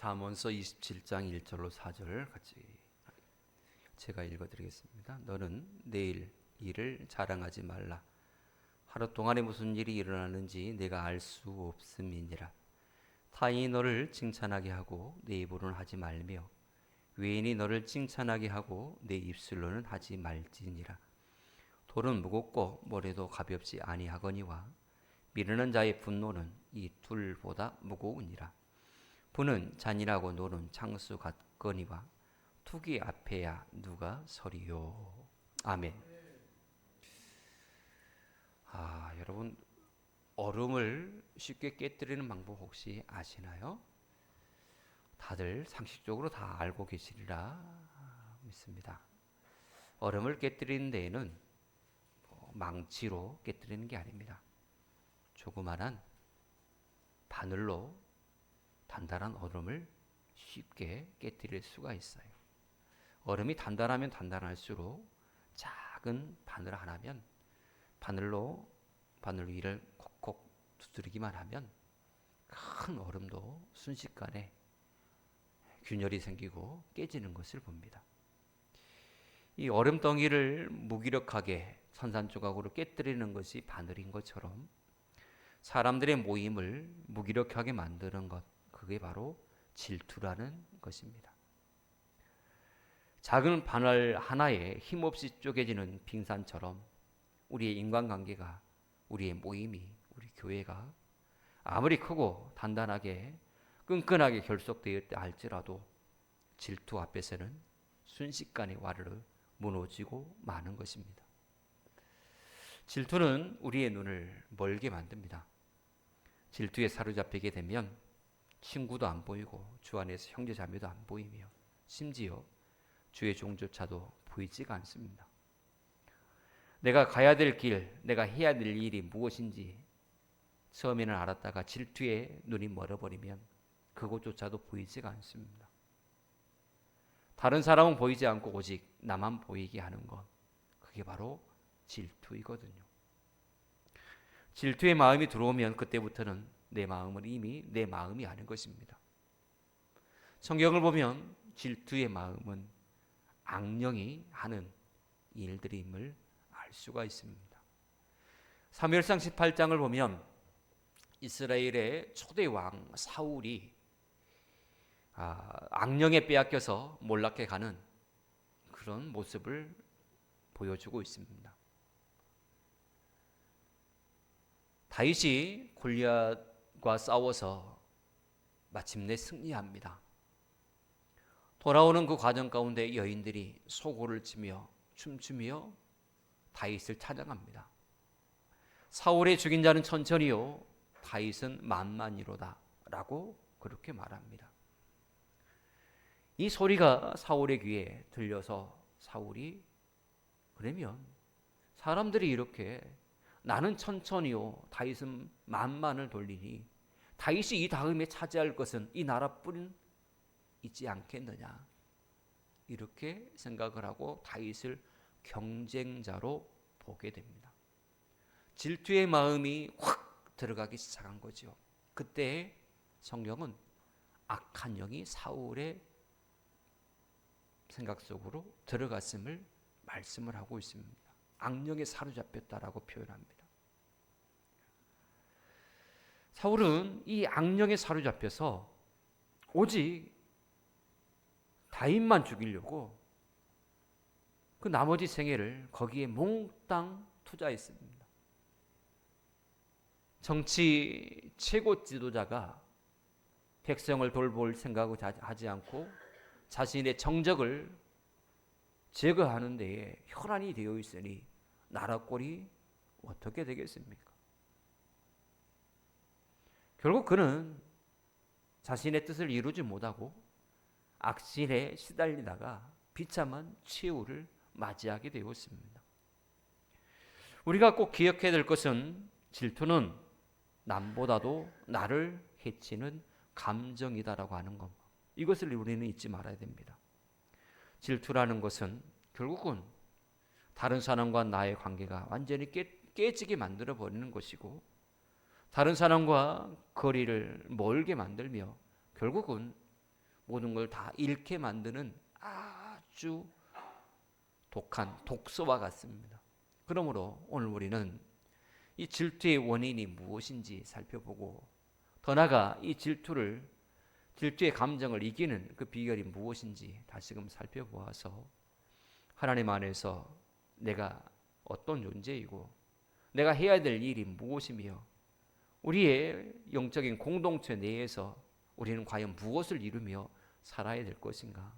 잠언서 27장 1절로 4절 같이 제가 읽어드리겠습니다. 너는 내일 일을 자랑하지 말라. 하루 동안에 무슨 일이 일어나는지 내가 알 수 없음이니라. 타인이 너를 칭찬하게 하고 내 입으로는 하지 말며 외인이 너를 칭찬하게 하고 내 입술로는 하지 말지니라. 돌은 무겁고 모래도 가볍지 아니하거니와 미르는 자의 분노는 이 둘보다 무거우니라. 분은 잔인하고 노는 창수 같거니와 투기 앞에야 누가 서리요. 아멘. 여러분, 얼음을 쉽게 깨뜨리는 방법 혹시 아시나요? 다들 상식적으로 다 알고 계시리라 믿습니다. 얼음을 깨뜨리는 데에는 망치로 깨뜨리는 게 아닙니다. 조그만한 바늘로 단단한 얼음을 쉽게 깨뜨릴 수가 있어요. 얼음이 단단하면 단단할수록 작은 바늘 하나면 바늘로 바늘 위를 콕콕 두드리기만 하면 큰 얼음도 순식간에 균열이 생기고 깨지는 것을 봅니다. 이 얼음덩이를 무기력하게 산산조각으로 깨뜨리는 것이 바늘인 것처럼 사람들의 모임을 무기력하게 만드는 것, 그게 바로 질투라는 것입니다. 작은 바늘 하나에 힘없이 쪼개지는 빙산처럼 우리의 인간관계가, 우리의 모임이, 우리 교회가 아무리 크고 단단하게 끈끈하게 결속되었다 할지라도 질투 앞에서는 순식간에 와르르 무너지고 마는 것입니다. 질투는 우리의 눈을 멀게 만듭니다. 질투에 사로잡히게 되면 친구도 안 보이고 주 안에서 형제 자매도 안 보이며 심지어 주의 종조차도 보이지가 않습니다. 내가 가야 될 길, 내가 해야 될 일이 무엇인지 처음에는 알았다가 질투에 눈이 멀어버리면 그것조차도 보이지가 않습니다. 다른 사람은 보이지 않고 오직 나만 보이게 하는 것, 그게 바로 질투이거든요. 질투의 마음이 들어오면 그때부터는 내 마음은 이미 내 마음이 아닌 것입니다. 성경을 보면 질투의 마음은 악령이 하는 일들임을 알 수가 있습니다. 사무엘상 18장을 보면 이스라엘의 초대 왕 사울이 악령에 빼앗겨서 몰락해 가는 그런 모습을 보여주고 있습니다. 다윗이 골리앗과 싸워서 마침내 승리합니다. 돌아오는 그 과정 가운데 여인들이 소고를 치며 춤추며 다윗을 찬양합니다. 사울의 죽인 자는 천천히요 다윗은 만만이로다 라고 그렇게 말합니다. 이 소리가 사울의 귀에 들려서 사울이 그러면 사람들이 이렇게 나는 천천히요 다윗은 만만을 돌리니 다윗이 이 다음에 차지할 것은 이 나라뿐 있지 않겠느냐 이렇게 생각을 하고 다윗을 경쟁자로 보게 됩니다. 질투의 마음이 확 들어가기 시작한 거죠. 그때 성경은 악한 영이 사울의 생각 속으로 들어갔음을 말씀을 하고 있습니다. 악령에 사로잡혔다라고 표현합니다. 사울은 이 악령에 사로잡혀서 오직 다윗만 죽이려고 그 나머지 생애를 거기에 몽땅 투자했습니다. 정치 최고 지도자가 백성을 돌볼 생각을 하지 않고 자신의 정적을 제거하는 데에 혈안이 되어 있으니 나라 꼴이 어떻게 되겠습니까? 결국 그는 자신의 뜻을 이루지 못하고 악신에 시달리다가 비참한 최후를 맞이하게 되었습니다. 우리가 꼭 기억해야 될 것은 질투는 남보다도 나를 해치는 감정이다라고 하는 것. 이것을 우리는 잊지 말아야 됩니다. 질투라는 것은 결국은 다른 사람과 나의 관계가 완전히 깨지게 만들어 버리는 것이고 다른 사람과 거리를 멀게 만들며 결국은 모든 걸 다 잃게 만드는 아주 독한 독소와 같습니다. 그러므로 오늘 우리는 이 질투의 원인이 무엇인지 살펴보고, 더 나아가 이 질투의 감정을 이기는 그 비결이 무엇인지 다시금 살펴보아서 하나님 안에서 내가 어떤 존재이고 내가 해야 될 일이 무엇이며 우리의 영적인 공동체 내에서 우리는 과연 무엇을 이루며 살아야 될 것인가,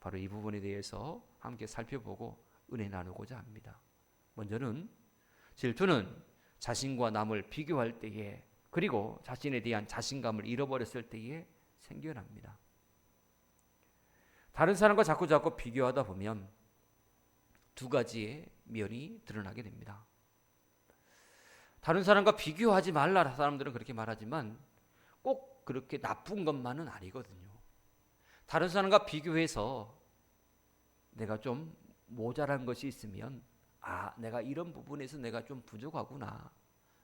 바로 이 부분에 대해서 함께 살펴보고 은혜 나누고자 합니다. 먼저는 질투는 자신과 남을 비교할 때에, 그리고 자신에 대한 자신감을 잃어버렸을 때에 생겨납니다. 다른 사람과 자꾸 비교하다 보면 두 가지의 면이 드러나게 됩니다. 다른 사람과 비교하지 말라 사람들은 그렇게 말하지만 꼭 그렇게 나쁜 것만은 아니거든요. 다른 사람과 비교해서 내가 좀 모자란 것이 있으면, 내가 이런 부분에서 내가 좀 부족하구나.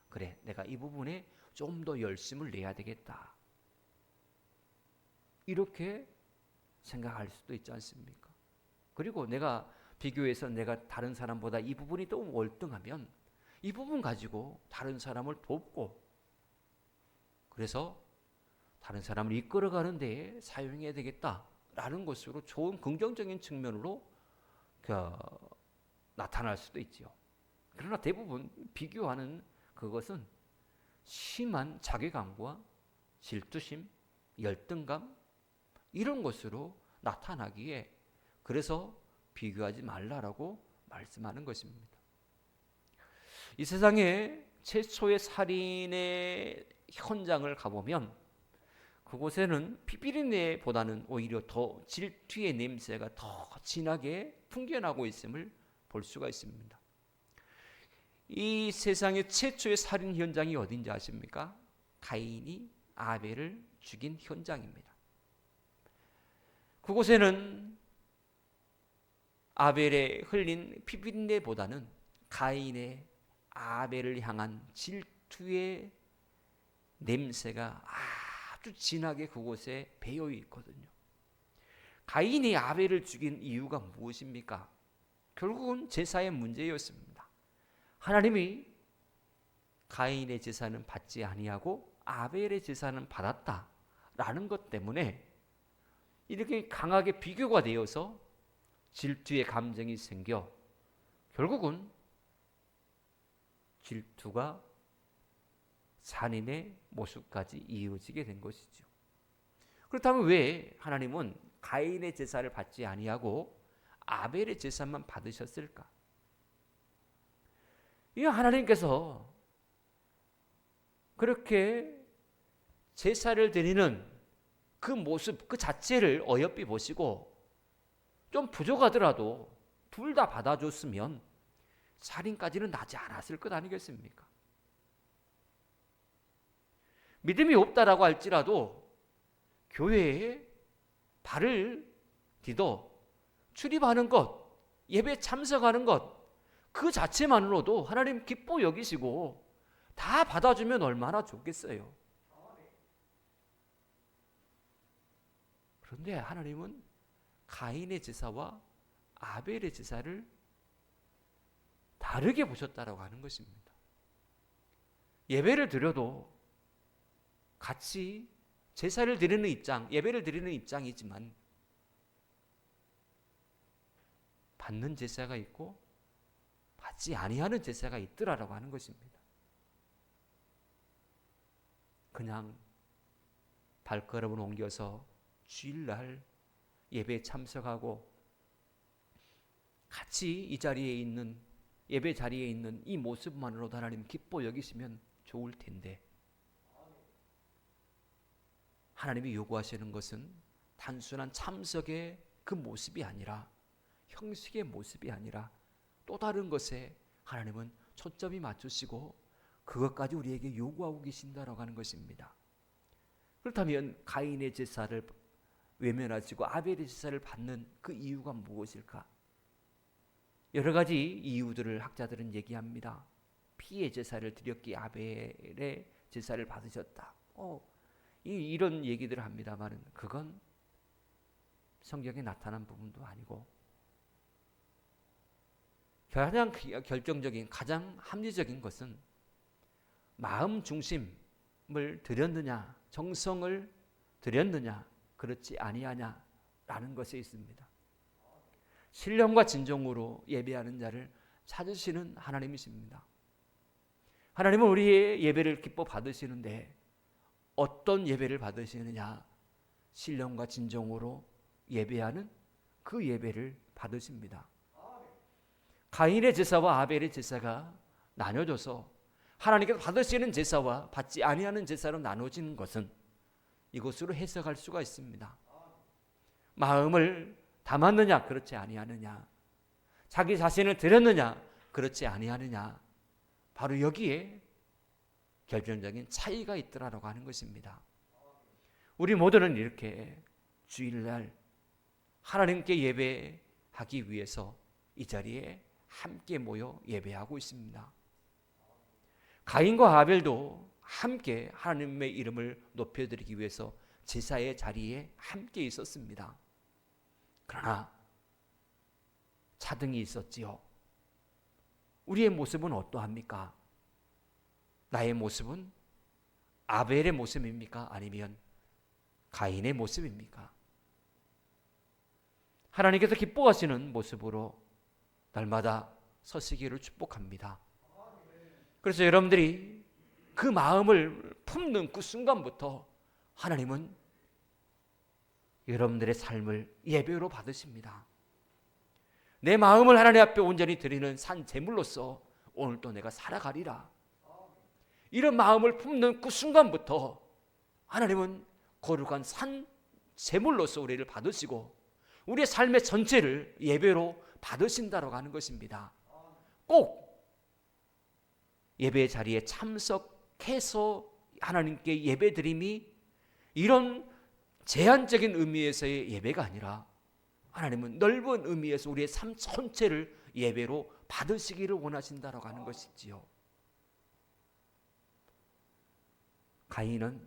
그래, 내가 이 부분에 좀 더 열심을 내야 되겠다. 이렇게 생각할 수도 있지 않습니까? 그리고 내가 비교해서 내가 다른 사람보다 이 부분이 또 월등하면 이 부분 가지고 다른 사람을 돕고, 그래서 다른 사람을 이끌어가는 데에 사용해야 되겠다라는 것으로 좋은 긍정적인 측면으로 나타날 수도 있지요. 그러나 대부분 비교하는 그것은 심한 자괴감과 질투심, 열등감 이런 것으로 나타나기에, 그래서 비교하지 말라라고 말씀하는 것입니다. 이 세상에 최초의 살인의 현장을 가보면 그곳에는 피비린내보다는 오히려 더 질투의 냄새가 더 진하게 풍겨나고 있음을 볼 수가 있습니다. 이 세상의 최초의 살인 현장이 어딘지 아십니까? 가인이 아벨을 죽인 현장입니다. 그곳에는 아벨의 흘린 피비린내보다는 가인의 아벨을 향한 질투의 냄새가 아주 진하게 그곳에 배어 있거든요. 가인이 아벨을 죽인 이유가 무엇입니까? 결국은 제사의 문제였습니다. 하나님이 가인의 제사는 받지 아니하고 아벨의 제사는 받았다라는 것 때문에 이렇게 강하게 비교가 되어서 질투의 감정이 생겨 결국은 질투가 살인의 모습까지 이어지게 된 것이죠. 그렇다면 왜 하나님은 가인의 제사를 받지 아니하고 아벨의 제사만 받으셨을까? 이 하나님께서 그렇게 제사를 드리는 그 모습 그 자체를 어여삐 보시고 좀 부족하더라도 둘 다 받아줬으면 살인까지는 나지 않았을 것 아니겠습니까? 믿음이 없다라고 할지라도 교회에 발을 디뎌 출입하는 것, 예배 참석하는 것, 그 자체만으로도 하나님 기뻐 여기시고 다 받아주면 얼마나 좋겠어요. 그런데 하나님은 가인의 제사와 아벨의 제사를 다르게 보셨다라고 하는 것입니다. 예배를 드려도 같이 제사를 드리는 입장, 예배를 드리는 입장이지만 받는 제사가 있고 받지 아니하는 제사가 있더라라고 하는 것입니다. 그냥 발걸음을 옮겨서 주일날 예배에 참석하고 같이 이 자리에 있는 예배 자리에 있는 이 모습만으로도 하나님 기뻐 여기시면 좋을 텐데, 하나님이 요구하시는 것은 단순한 참석의 그 모습이 아니라, 형식의 모습이 아니라 또 다른 것에 하나님은 초점이 맞추시고 그것까지 우리에게 요구하고 계신다라고 하는 것입니다. 그렇다면 가인의 제사를 외면하시고 아벨의 제사를 받는 그 이유가 무엇일까? 여러 가지 이유들을 학자들은 얘기합니다. 피의 제사를 드렸기에 아벨의 제사를 받으셨다. 이런 얘기들을 합니다만 그건 성경에 나타난 부분도 아니고, 가장 결정적인, 가장 합리적인 것은 마음 중심을 드렸느냐, 정성을 드렸느냐, 그렇지 아니하냐라는 것에 있습니다. 신령과 진정으로 예배하는 자를 찾으시는 하나님이십니다. 하나님은 우리의 예배를 기뻐 받으시는데 어떤 예배를 받으시느냐? 신령과 진정으로 예배하는 그 예배를 받으십니다. 가인의 제사와 아벨의 제사가 나눠져서 하나님께서 받으시는 제사와 받지 아니하는 제사로 나눠지는 것은 이것으로 해석할 수가 있습니다. 마음을 담았느냐, 그렇지 아니하느냐, 자기 자신을 드렸느냐, 그렇지 아니하느냐, 바로 여기에 결정적인 차이가 있더라라고 하는 것입니다. 우리 모두는 이렇게 주일날 하나님께 예배하기 위해서 이 자리에 함께 모여 예배하고 있습니다. 가인과 아벨도 함께 하나님의 이름을 높여드리기 위해서 제사의 자리에 함께 있었습니다. 그러나 차등이 있었지요. 우리의 모습은 어떠합니까? 나의 모습은 아벨의 모습입니까? 아니면 가인의 모습입니까? 하나님께서 기뻐하시는 모습으로 날마다 서시기를 축복합니다. 그래서 여러분들이 그 마음을 품는 그 순간부터 하나님은 여러분들의 삶을 예배로 받으십니다. 내 마음을 하나님 앞에 온전히 드리는 산 제물로서 오늘도 내가 살아가리라. 이런 마음을 품는 그 순간부터 하나님은 거룩한 산 제물로서 우리를 받으시고 우리의 삶의 전체를 예배로 받으신다라고 하는 것입니다. 꼭 예배 자리에 참석해서 하나님께 예배드림이 이런 제한적인 의미에서의 예배가 아니라 하나님은 넓은 의미에서 우리의 삶 전체를 예배로 받으시기를 원하신다라고 하는 것이지요. 가인은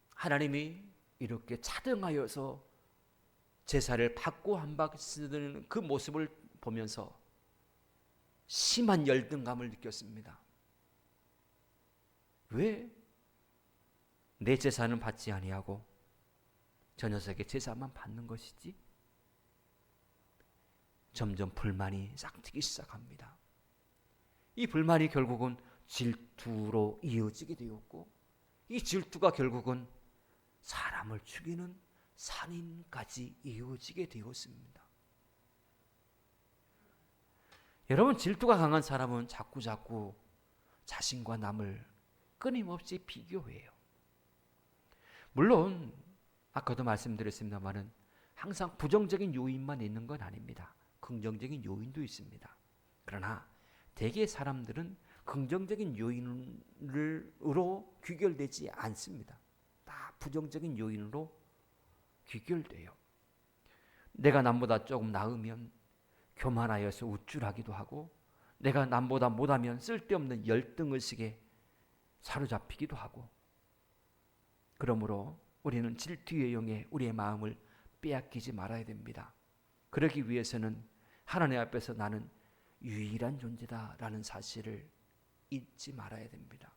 하나님이 이렇게 차등하여서 제사를 받고 한박쓰는 그 모습을 보면서 심한 열등감을 느꼈습니다. 왜 내 제사는 받지 아니하고 저 녀석의 제사만 받는 것이지? 점점 불만이 싹트기 시작합니다. 이 불만이 결국은 질투로 이어지게 되었고 이 질투가 결국은 사람을 죽이는 살인까지 이어지게 되었습니다. 여러분, 질투가 강한 사람은 자꾸자꾸 자신과 남을 끊임없이 비교해요. 물론 아까도 말씀드렸습니다마는 항상 부정적인 요인만 있는 건 아닙니다. 긍정적인 요인도 있습니다. 그러나 대개 사람들은 긍정적인 요인으로 귀결되지 않습니다. 다 부정적인 요인으로 귀결돼요. 내가 남보다 조금 나으면 교만하여서 우쭐하기도 하고 내가 남보다 못하면 쓸데없는 열등의식에 사로잡히기도 하고 그러므로 우리는 질투의 영에 우리의 마음을 빼앗기지 말아야 됩니다. 그러기 위해서는 하나님 앞에서 나는 유일한 존재다라는 사실을 잊지 말아야 됩니다.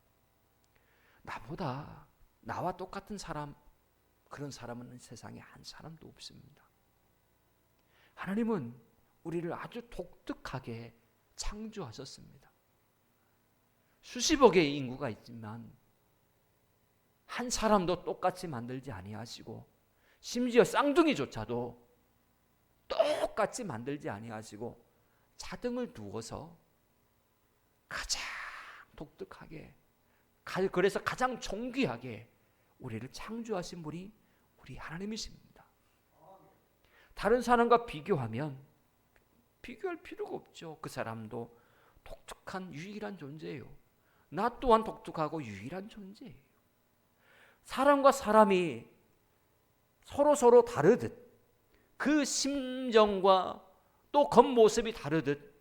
나와 똑같은 사람, 그런 사람은 세상에 한 사람도 없습니다. 하나님은 우리를 아주 독특하게 창조하셨습니다. 수십억의 인구가 있지만 한 사람도 똑같이 만들지 아니하시고 심지어 쌍둥이조차도 똑같이 만들지 아니하시고 차등을 두어서 가장 독특하게, 그래서 가장 존귀하게 우리를 창조하신 분이 우리 하나님이십니다. 다른 사람과 비교하면 비교할 필요가 없죠. 그 사람도 독특한 유일한 존재예요. 나 또한 독특하고 유일한 존재예요. 사람과 사람이 서로 다르듯 그 심정과 또 겉모습이 다르듯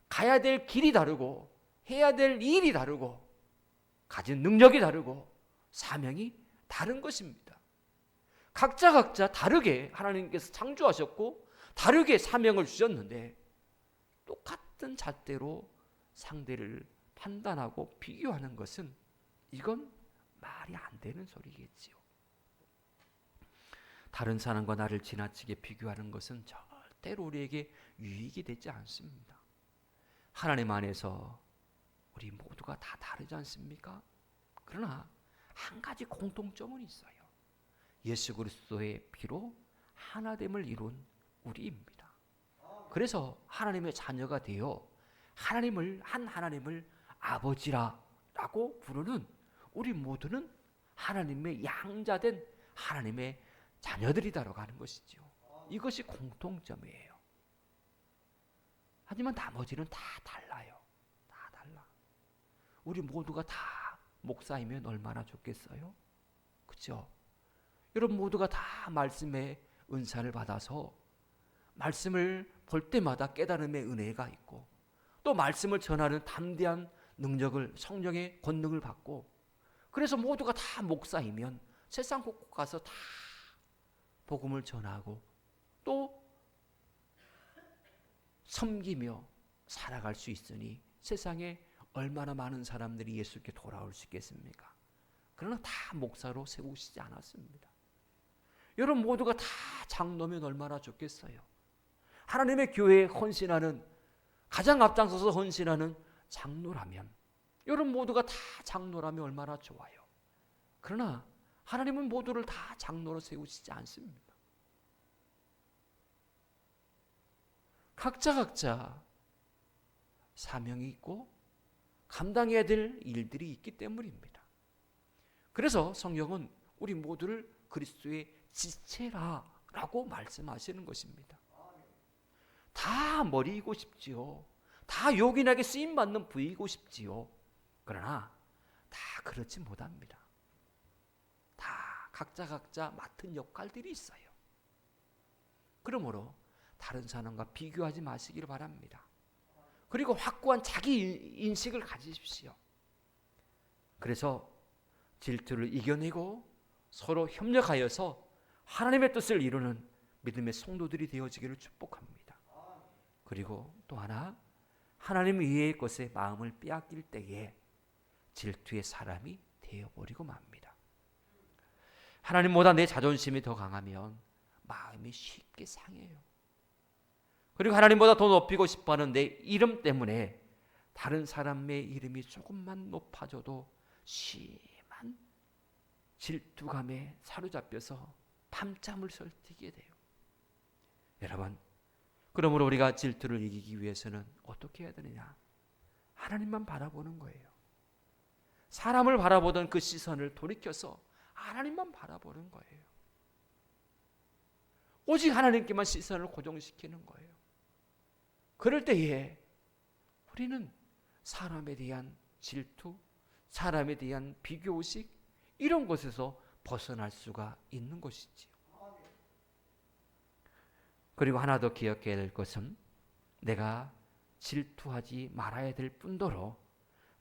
가야 될 길이 다르고 해야 될 일이 다르고 가진 능력이 다르고 사명이 다른 것입니다. 각자 다르게 하나님께서 창조하셨고 다르게 사명을 주셨는데 똑같은 잣대로 상대를 판단하고 비교하는 것은 이건 말이 안 되는 소리겠지요. 다른 사람과 나를 지나치게 비교하는 것은 절대로 우리에게 유익이 되지 않습니다. 하나님 안에서 우리 모두가 다 다르지 않습니까? 그러나 한 가지 공통점은 있어요. 예수 그리스도의 피로 하나됨을 이룬 우리입니다. 그래서 하나님의 자녀가 되어 하나님을 아버지라고 부르는 우리 모두는 하나님의 양자된 하나님의 자녀들이다라고 하는 것이죠. 이것이 공통점이에요. 하지만 나머지는 다 달라요. 다 달라. 우리 모두가 다 목사이면 얼마나 좋겠어요? 그렇죠? 여러분 모두가 다 말씀의 은사를 받아서 말씀을 볼 때마다 깨달음의 은혜가 있고 또 말씀을 전하는 담대한 능력을 성령의 권능을 받고 그래서 모두가 다 목사이면 세상 곳곳 가서 다 복음을 전하고 또 섬기며 살아갈 수 있으니 세상에 얼마나 많은 사람들이 예수께 돌아올 수 있겠습니까? 그러나 다 목사로 세우시지 않았습니다. 여러분 모두가 다 장로면 얼마나 좋겠어요. 하나님의 교회에 헌신하는 가장 앞장서서 헌신하는 장로라면 여러분 모두가 다 장로라면 얼마나 좋아요. 그러나 하나님은 모두를 다 장로로 세우시지 않습니다. 각자 사명이 있고 감당해야 될 일들이 있기 때문입니다. 그래서 성경은 우리 모두를 그리스도의 지체라라고 말씀하시는 것입니다. 다 머리이고 싶지요. 다 요긴하게 쓰임받는 부위이고 싶지요. 그러나 다 그렇지 못합니다. 다 각자 맡은 역할들이 있어요. 그러므로 다른 사람과 비교하지 마시기를 바랍니다. 그리고 확고한 자기 인식을 가지십시오. 그래서 질투를 이겨내고 서로 협력하여서 하나님의 뜻을 이루는 믿음의 성도들이 되어지기를 축복합니다. 그리고 또 하나, 하나님 이외의 것에 마음을 빼앗길 때에 질투의 사람이 되어버리고 맙니다. 하나님보다 내 자존심이 더 강하면 마음이 쉽게 상해요. 그리고 하나님보다 더 높이고 싶어하는 내 이름 때문에 다른 사람의 이름이 조금만 높아져도 심한 질투감에 사로잡혀서 밤잠을 설치게 돼요. 여러분, 그러므로 우리가 질투를 이기기 위해서는 어떻게 해야 되느냐? 하나님만 바라보는 거예요. 사람을 바라보던 그 시선을 돌이켜서 하나님만 바라보는 거예요. 오직 하나님께만 시선을 고정시키는 거예요. 그럴 때에 우리는 사람에 대한 질투, 사람에 대한 비교의식 이런 것에서 벗어날 수가 있는 것이지요. 그리고 하나 더 기억해야 될 것은 내가 질투하지 말아야 될 뿐더러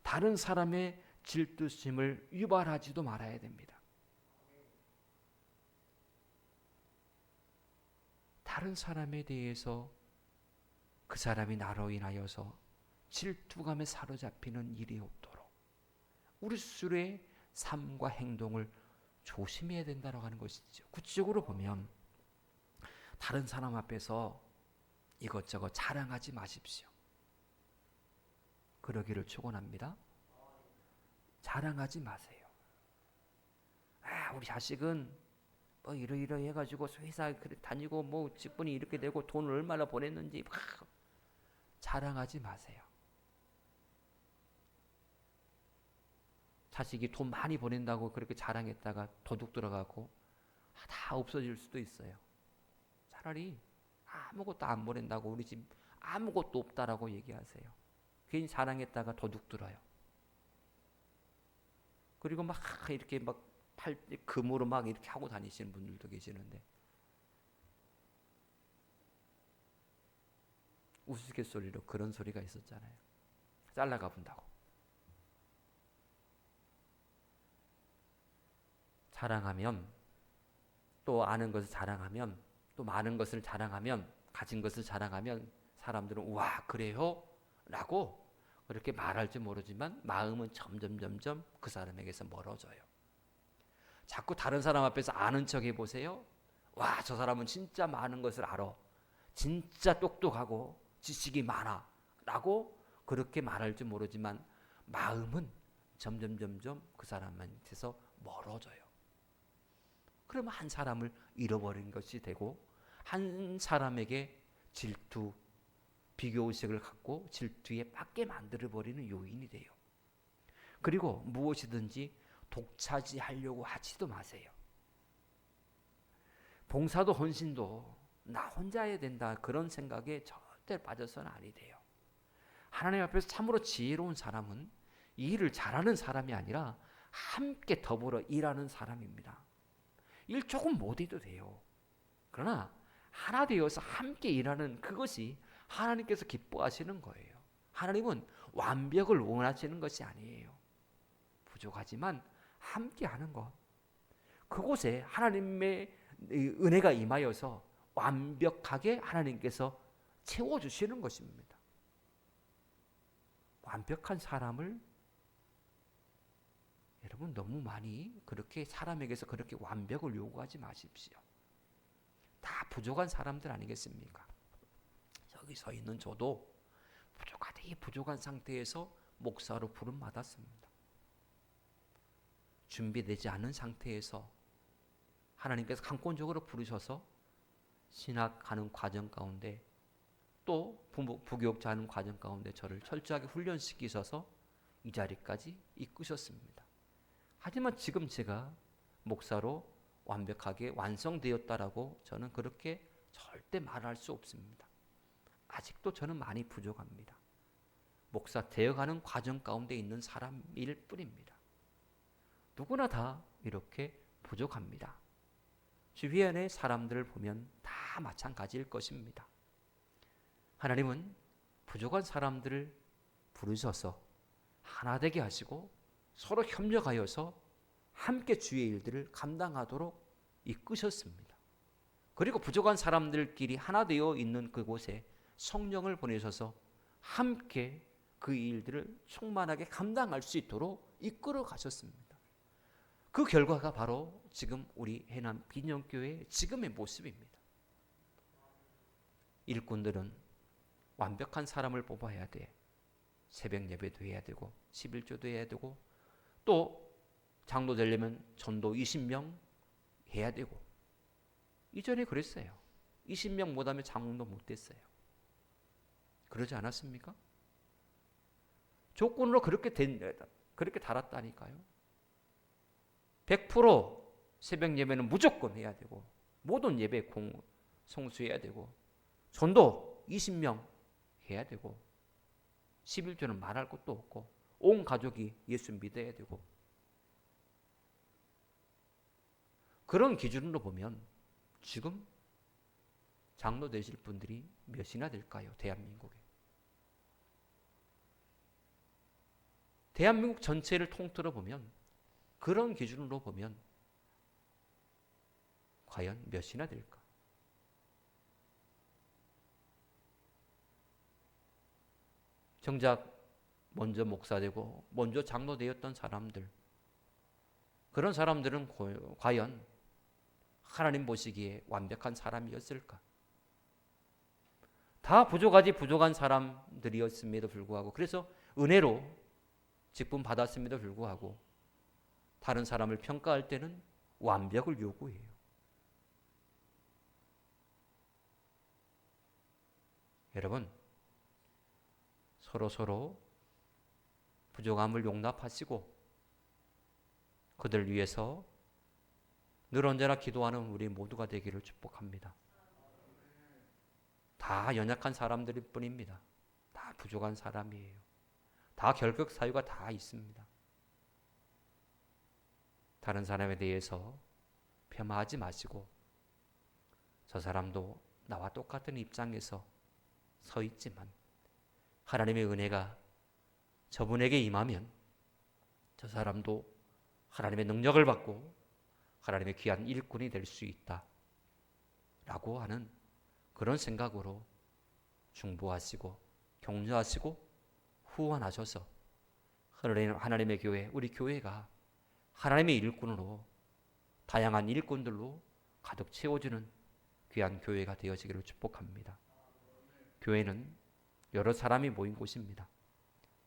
다른 사람의 질투심을 유발하지도 말아야 됩니다. 다른 사람에 대해서 그 사람이 나로 인하여서 질투감에 사로잡히는 일이 없도록 우리 스스로의 삶과 행동을 조심해야 된다고 하는 것이죠. 구체적으로 보면 다른 사람 앞에서 이것저것 자랑하지 마십시오. 그러기를 축원합니다. 자랑하지 마세요. 우리 자식은 뭐 이러이러 해가지고 회사 다니고 뭐 직분이 이렇게 되고 돈을 얼마나 보냈는지 막 자랑하지 마세요. 자식이 돈 많이 보낸다고 그렇게 자랑했다가 도둑 들어가고 다 없어질 수도 있어요. 차라리 아무것도 안 보낸다고 우리 집 아무것도 없다라고 얘기하세요. 괜히 자랑했다가 도둑 들어요. 그리고 막 이렇게 막 금으로 막 이렇게 하고 다니시는 분들도 계시는데 우스갯소리로 그런 소리가 있었잖아요. 잘나가 본다고. 자랑하면 또 아는 것을 자랑하면, 또 많은 것을 자랑하면, 가진 것을 자랑하면 사람들은 우와 그래요? 라고 그렇게 말할지 모르지만 마음은 점점 그 사람에게서 멀어져요. 자꾸 다른 사람 앞에서 아는 척 해보세요. 와, 저 사람은 진짜 많은 것을 알아. 진짜 똑똑하고 지식이 많아. 라고 그렇게 말할지 모르지만 마음은 점점 그 사람한테서 멀어져요. 그러면 한 사람을 잃어버린 것이 되고 한 사람에게 질투, 비교의식을 갖고 질투에 빠게 만들어버리는 요인이 돼요. 그리고 무엇이든지 독차지하려고 하지도 마세요. 봉사도 헌신도 나 혼자 해야 된다 그런 생각에 절대 빠져서는 아니 돼요. 하나님 앞에서 참으로 지혜로운 사람은 이 일을 잘하는 사람이 아니라 함께 더불어 일하는 사람입니다. 일 조금 못해도 돼요. 그러나 하나 되어서 함께 일하는 그것이 하나님께서 기뻐하시는 거예요. 하나님은 완벽을 원하시는 것이 아니에요. 부족하지만 함께 하는 것. 그곳에 하나님의 은혜가 임하여서 완벽하게 하나님께서 채워주시는 것입니다. 완벽한 사람을 여러분 너무 많이 그렇게 사람에게서 그렇게 완벽을 요구하지 마십시오. 다 부족한 사람들 아니겠습니까? 여기 서 있는 저도 부족하되 부족한 상태에서 목사로 부름 받았습니다. 준비되지 않은 상태에서 하나님께서 강권적으로 부르셔서 신학하는 과정 가운데 또 부교육자하는 과정 가운데 저를 철저하게 훈련시키셔서 이 자리까지 이끄셨습니다. 하지만 지금 제가 목사로 완벽하게 완성되었다라고 저는 그렇게 절대 말할 수 없습니다. 아직도 저는 많이 부족합니다. 목사 되어가는 과정 가운데 있는 사람일 뿐입니다. 누구나 다 이렇게 부족합니다. 주변의 사람들을 보면 다 마찬가지일 것입니다. 하나님은 부족한 사람들을 부르셔서 하나 되게 하시고 서로 협력하여서 함께 주의 일들을 감당하도록 이끄셨습니다. 그리고 부족한 사람들끼리 하나 되어 있는 그곳에 성령을 보내셔서 함께 그 일들을 충만하게 감당할 수 있도록 이끌어 가셨습니다. 그 결과가 바로 지금 우리 해남 비전교회의 지금의 모습입니다. 일꾼들은 완벽한 사람을 뽑아야 돼. 새벽 예배도 해야 되고 11조도 해야 되고 또 장로 되려면 전도 20명 해야 되고 이전에 그랬어요. 20명 못하면 장로 못 됐어요. 그러지 않았습니까? 조건으로 그렇게 달았다니까요. 100% 새벽 예배는 무조건 해야 되고 모든 예배 성수해야 되고 전도 20명 해야 되고 11조는 말할 것도 없고 온 가족이 예수 믿어야 되고 그런 기준으로 보면 지금 장로 되실 분들이 몇이나 될까요? 대한민국에. 대한민국 전체를 통틀어 보면 그런 기준으로 보면 과연 몇이나 될까? 정작 먼저 목사 되고 먼저 장로 되었던 사람들 그런 사람들은 과연 하나님 보시기에 완벽한 사람이었을까? 다 부족한 사람들이었음에도 불구하고 그래서 은혜로 직분 받았음에도 불구하고 다른 사람을 평가할 때는 완벽을 요구해요. 여러분 서로 부족함을 용납하시고 그들 위해서 늘 언제나 기도하는 우리 모두가 되기를 축복합니다. 다 연약한 사람들일 뿐입니다. 다 부족한 사람이에요. 다 결격 사유가 다 있습니다. 다른 사람에 대해서 폄하하지 마시고 저 사람도 나와 똑같은 입장에서 서 있지만 하나님의 은혜가 저분에게 임하면 저 사람도 하나님의 능력을 받고 하나님의 귀한 일꾼이 될 수 있다 라고 하는 그런 생각으로 중보하시고 격려하시고 후원하셔서 하나님의 교회, 우리 교회가 하나님의 일꾼으로 다양한 일꾼들로 가득 채워주는 귀한 교회가 되어지기를 축복합니다. 교회는 여러 사람이 모인 곳입니다.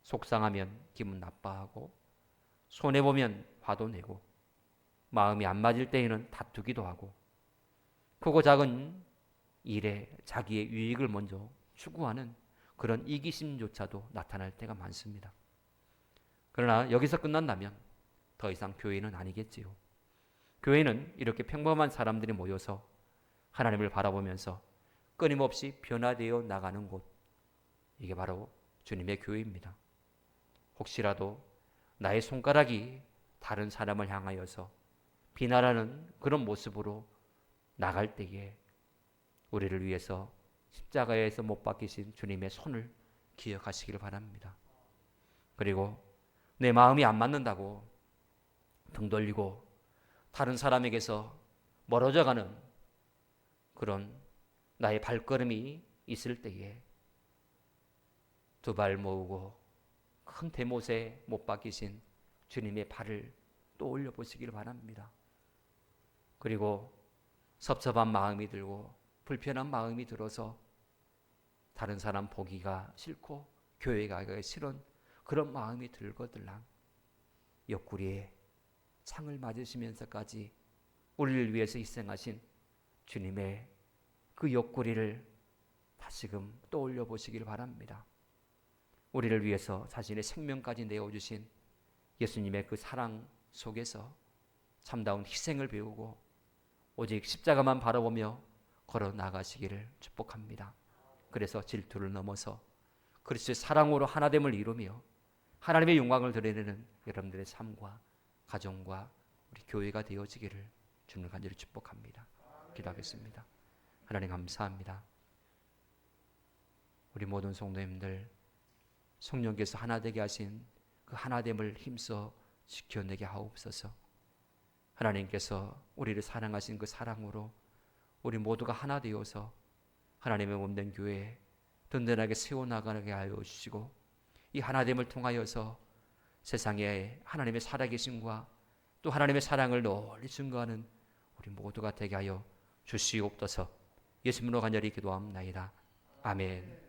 속상하면 기분 나빠하고 손해보면 화도 내고 마음이 안 맞을 때에는 다투기도 하고 크고 작은 일에 자기의 유익을 먼저 추구하는 그런 이기심조차도 나타날 때가 많습니다. 그러나 여기서 끝난다면 더 이상 교회는 아니겠지요. 교회는 이렇게 평범한 사람들이 모여서 하나님을 바라보면서 끊임없이 변화되어 나가는 곳, 이게 바로 주님의 교회입니다. 혹시라도 나의 손가락이 다른 사람을 향하여서 비난하는 그런 모습으로 나갈 때에 우리를 위해서 십자가에서 못 박히신 주님의 손을 기억하시기를 바랍니다. 그리고 내 마음이 안 맞는다고 등 돌리고 다른 사람에게서 멀어져가는 그런 나의 발걸음이 있을 때에 두 발 모으고 큰 대못에 못 박히신 주님의 발을 또 올려보시기를 바랍니다. 그리고 섭섭한 마음이 들고 불편한 마음이 들어서 다른 사람 보기가 싫고 교회 가기가 싫은 그런 마음이 들거들랑 옆구리에 창을 맞으시면서까지 우리를 위해서 희생하신 주님의 그 옆구리를 다시금 떠올려 보시길 바랍니다. 우리를 위해서 자신의 생명까지 내어주신 예수님의 그 사랑 속에서 참다운 희생을 배우고 오직 십자가만 바라보며 걸어 나가시기를 축복합니다. 그래서 질투를 넘어서 그리스도의 사랑으로 하나됨을 이루며 하나님의 영광을 드러내는 여러분들의 삶과 가정과 우리 교회가 되어지기를 주님을 간절히 축복합니다. 기도하겠습니다. 하나님 감사합니다. 우리 모든 성도님들 성령께서 하나 되게 하신 그 하나됨을 힘써 지켜내게 하옵소서. 하나님께서 우리를 사랑하신 그 사랑으로 우리 모두가 하나 되어서 하나님의 몸된 교회에 든든하게 세워나가게 하여 주시고 이 하나됨을 통하여서 세상에 하나님의 살아계심과 또 하나님의 사랑을 널리 증거하는 우리 모두가 되게 하여 주시옵소서. 예수님으로 간절히 기도합나이다. 아멘.